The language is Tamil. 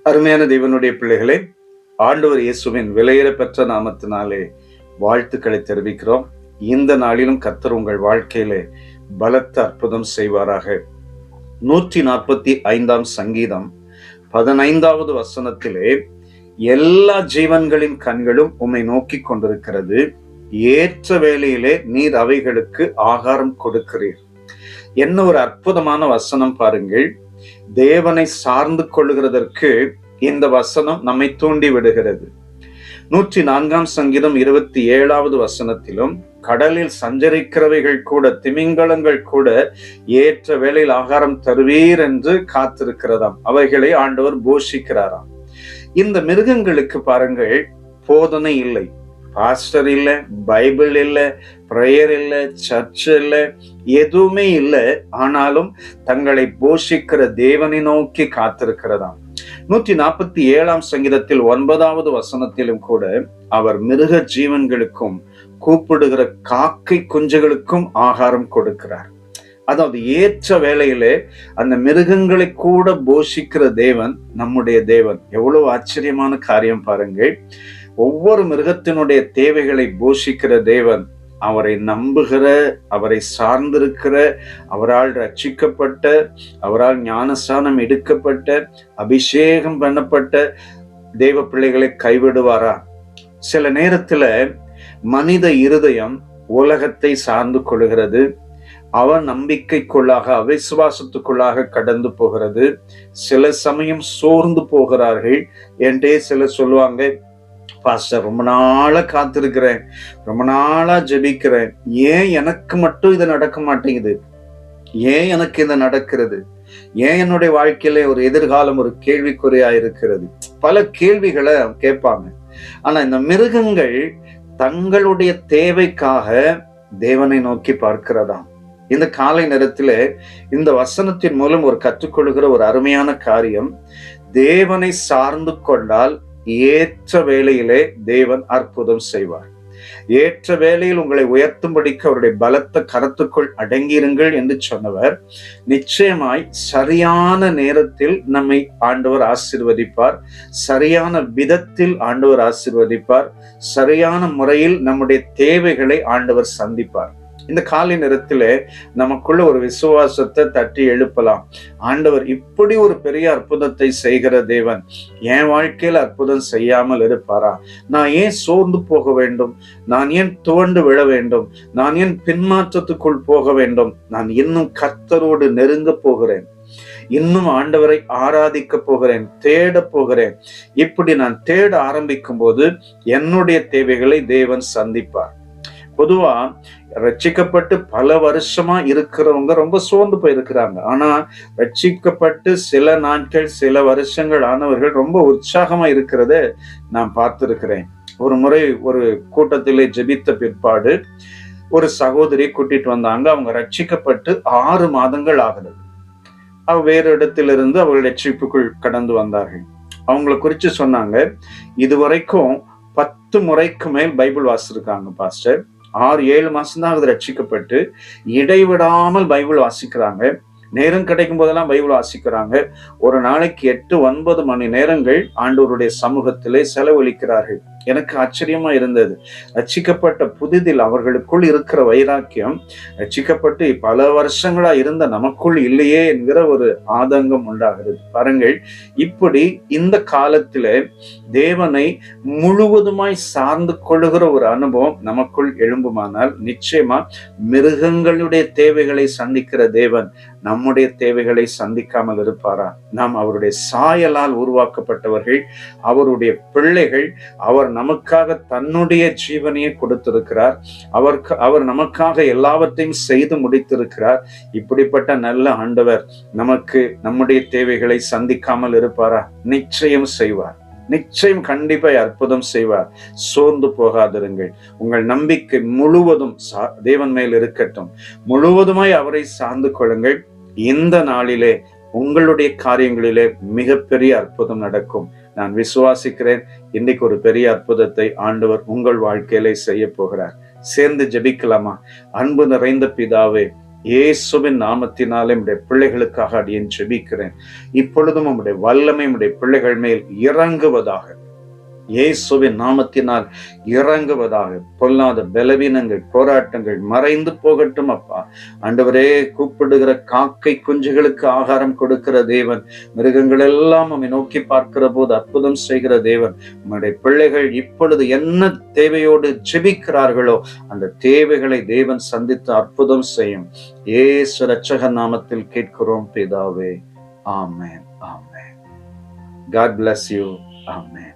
அருமையான தேவனுடைய பிள்ளைகளே, ஆண்டவர் இயேசுவின் விலையேற பெற்ற நாமத்தினாலே வாழ்த்துக்களை தெரிவிக்கிறோம். இந்த நாளிலும் கர்த்தர் உங்கள் வாழ்க்கையிலே பலத்த அற்புதம் செய்வாராக. 145 சங்கீதம் 15வது வசனத்திலே, எல்லா ஜீவன்களின் கண்களும் உம்மை நோக்கி கொண்டிருக்கிறது, ஏற்ற வேளையிலே நீர் அவைகளுக்கு ஆகாரம் கொடுக்கிறீர். என்ன ஒரு அற்புதமான வசனம் பாருங்கள். தேவனை சார்ந்து கொள்ளுகிறதற்கு இந்த வசனம் நம்மை தூண்டி விடுகிறது. 104 சங்கீதம் 27வது வசனத்திலும், கடலில் சஞ்சரிக்கிறவைகள் கூட, திமிங்கலங்கள் கூட ஏற்ற வேளையில் ஆகாரம் தருவீர் என்று காத்திருக்கிறதாம். அவைகளை ஆண்டவர் போஷிக்கிறாராம். இந்த மிருகங்களுக்கு பாருங்கள், போதனை இல்லை, பாஸ்டர் இல்ல, பைபிள் இல்ல, பிரேயர் இல்ல, சர்ச் இல்ல, எதுவுமே இல்லை. ஆனாலும் தங்களை போஷிக்கிற தேவனை நோக்கி காத்திருக்கிறதாம். 147 சங்கீதத்தில் 9வது வசனத்திலும் கூட, அவர் மிருக ஜீவன்களுக்கும் கூப்பிடுகிற காக்கை குஞ்சுகளுக்கும் ஆகாரம் கொடுக்கிறார். அதாவது ஏற்ற வேளையிலே அந்த மிருகங்களை கூட போஷிக்கிற தேவன் நம்முடைய தேவன். எவ்வளவு ஆச்சரியமான காரியம் பாருங்கள். ஒவ்வொரு மிருகத்தினுடைய தேவைகளை போஷிக்கிற தேவன், அவரை நம்புகிற, அவரை சார்ந்திருக்கிற, அவரால் ரட்சிக்கப்பட்ட, அவரால் ஞானஸ்நானம் எடுக்கப்பட்ட, அபிஷேகம் பண்ணப்பட்ட தேவ பிள்ளைகளை கைவிடுவாரா? சில நேரத்துல மனித இருதயம் உலகத்தை சார்ந்து கொள்கிறது, அவன் நம்பிக்கைக்குள்ளாக, அவிசுவாசத்துக்குள்ளாக கடந்து போகிறது. சில சமயம் சோர்ந்து போகிறார்கள். என்றே சிலர் சொல்லுவாங்க, பாஸ்டர் ரொம்ப நாளா காத்திருக்கிறேன், ரொம்ப நாளா ஜெபிக்கிறேன், ஏன் எனக்கு மட்டும் இது நடக்க மாட்டேங்குது? ஏன் எனக்கு இது நடக்கிறது? ஏன் என்னுடைய வாழ்க்கையில ஒரு எதிர்காலம் ஒரு கேள்விக்குறியா இருக்கிறது? பல கேள்விகளை கேட்பாங்க. ஆனா இந்த மிருகங்கள் தங்களுடைய தேவைக்காக தேவனை நோக்கி பார்க்கிறதாம். இந்த காலை நேரத்துல இந்த வசனத்தின் மூலம் ஒரு கற்றுக்கொள்கிற ஒரு அருமையான காரியம், தேவனை சார்ந்து கொண்டால் ஏற்ற வேளையிலே தேவன் அற்புதம் செய்வார். ஏற்ற வேளையில் உங்களை உயர்த்தும்படிக்கு அவருடைய பலத்த கரத்துக்குள் அடங்கியிருங்கள் என்று சொன்னவர், நிச்சயமாய் சரியான நேரத்தில் நம்மை ஆண்டவர் ஆசீர்வதிப்பார். சரியான விதத்தில் ஆண்டவர் ஆசீர்வதிப்பார். சரியான முறையில் நம்முடைய தேவைகளை ஆண்டவர் சந்திப்பார். இந்த காலை நேரத்திலே நமக்குள்ள ஒரு விசுவாசத்தை தட்டி எழுப்பலாம். ஆண்டவர் இப்படி ஒரு பெரிய அற்புதத்தை செய்கிற தேவன் என் வாழ்க்கையில அற்புதம் செய்யாமல் இருப்பாரா? நான் ஏன் சோர்ந்து போக வேண்டும்? நான் ஏன் துவண்டு விழ வேண்டும்? நான் ஏன் பின்மாற்றத்துக்குள் போக வேண்டும்? நான் இன்னும் கர்த்தரோடு நெருங்க போகிறேன், இன்னும் ஆண்டவரை ஆராதிக்க போகிறேன், தேட போகிறேன். இப்படி நான் தேட ஆரம்பிக்கும் போது என்னுடைய தேவைகளை தேவன் சந்திப்பார். பொதுவா ரட்சிக்கப்பட்டு பல வருஷமா இருக்கிறவங்க ரொம்ப சோர்ந்து போயிருக்கிறாங்க. ஆனா ரட்சிக்கப்பட்டு சில நாட்கள், சில வருஷங்கள் ஆனவர்கள் ரொம்ப உற்சாகமா இருக்கிறத நான் பார்த்திருக்கிறேன். ஒரு முறை ஒரு கூட்டத்திலே ஜெபித்த பிற்பாடு ஒரு சகோதரி கூட்டிட்டு வந்தாங்க. அவங்க ரட்சிக்கப்பட்டு 6 மாதங்கள் ஆகுது. வேறு இடத்திலிருந்து அவர்கள் ரட்சிப்புக்குள் கடந்து வந்தார்கள். அவங்களை குறிச்சு சொன்னாங்க, இதுவரைக்கும் 10 முறைக்கு மேல் பைபிள் வாசிச்சிருக்காங்க பாஸ்டர். 6-7 மாசம் தான் அது ரட்சிக்கப்பட்டு இடைவிடாமல் பைபிள் வாசிக்கிறாங்க. நேரம் கிடைக்கும் போதெல்லாம் பைபிள் வாசிக்கிறாங்க. ஒரு நாளைக்கு 8-9 மணி நேரங்கள் ஆண்டவருடைய சமூகத்திலே செலவழிக்கிறார்கள். எனக்கு ஆச்சரியமா இருந்தது. ரட்சிக்கப்பட்ட புதிதில் அவர்களுக்குள் இருக்கிற வைராக்கியம், ரட்சிக்கப்பட்டு பல வருஷங்களா இருந்த நமக்குள் இல்லையே என்கிற ஒரு ஆதங்கம் உண்டாகிறது. பாருங்கள், இப்படி இந்த காலத்தில தேவனை முழுவதுமாய் சார்ந்து கொள்ளுகிற ஒரு அனுபவம் நமக்குள் எழும்புமானால், நிச்சயமா மிருகங்களுடைய தேவைகளை சந்திக்கிற தேவன் நம்முடைய தேவைகளை சந்திக்காமல் இருப்பாரா? நாம் அவருடைய சாயலால் உருவாக்கப்பட்டவர்கள், அவருடைய பிள்ளைகள். அவர் நமக்காக தன்னுடைய ஜீவனையை கொடுத்திருக்கிறார். அவர் நமக்காக எல்லாவற்றையும் செய்து முடித்திருக்கிறார். இப்படிப்பட்ட நல்ல ஆண்டவர் நமக்கு நம்முடைய தேவைகளை சந்திக்காமல் இருப்பாரா? நிச்சயம் செய்வார். நிச்சயம் கண்டிப்பா அற்புதம் செய்வார். சோர்ந்து போகாதிருங்கள். உங்கள் நம்பிக்கை முழுவதும் தேவன் மேல் இருக்கட்டும். முழுவதுமாய் அவரை சார்ந்து கொள்ளுங்கள். இந்த நாளிலே உங்களுடைய காரியங்களிலே மிகப்பெரிய அற்புதம் நடக்கும். நான் விசுவாசிக்கிறேன். இன்னைக்கு ஒரு பெரிய அற்புதத்தை ஆண்டவர் உங்கள் வாழ்க்கையிலே செய்ய போகிறார். சேர்ந்து ஜெபிக்கலாமா? அன்பு நிறைந்த பிதாவே, இயேசுவின் நாமத்தினாலே உம்முடைய பிள்ளைகளுக்காக அடியேன் ஜெபிக்கிறேன். இப்பொழுதும் உம்முடைய வல்லமை உம்முடைய பிள்ளைகள் மேல் இறங்குவதாக, இயேசுவின் நாமத்தினால் இறங்குவதாக. பொல்லாத பலவீனங்கள், போராட்டங்கள் மறைந்து போகட்டும் அப்பா. ஆண்டவரே, கூப்பிடுகிற காக்கை குஞ்சுகளுக்கு ஆகாரம் கொடுக்கிற தேவன், மிருகங்கள் எல்லாம் உம்மை நோக்கி பார்க்கிற போது அற்புதம் செய்கிற தேவன். உம்முடைய பிள்ளைகள் இப்பொழுது என்ன தேவையோடு ஜெபிக்கிறார்களோ அந்த தேவைகளை தேவன் சந்தித்து அற்புதம் செய்யும். இயேசு இரட்சகர் நாமத்தில் கேட்கிறோம் பிதாவே. ஆமென், ஆமென். God bless you. Amen.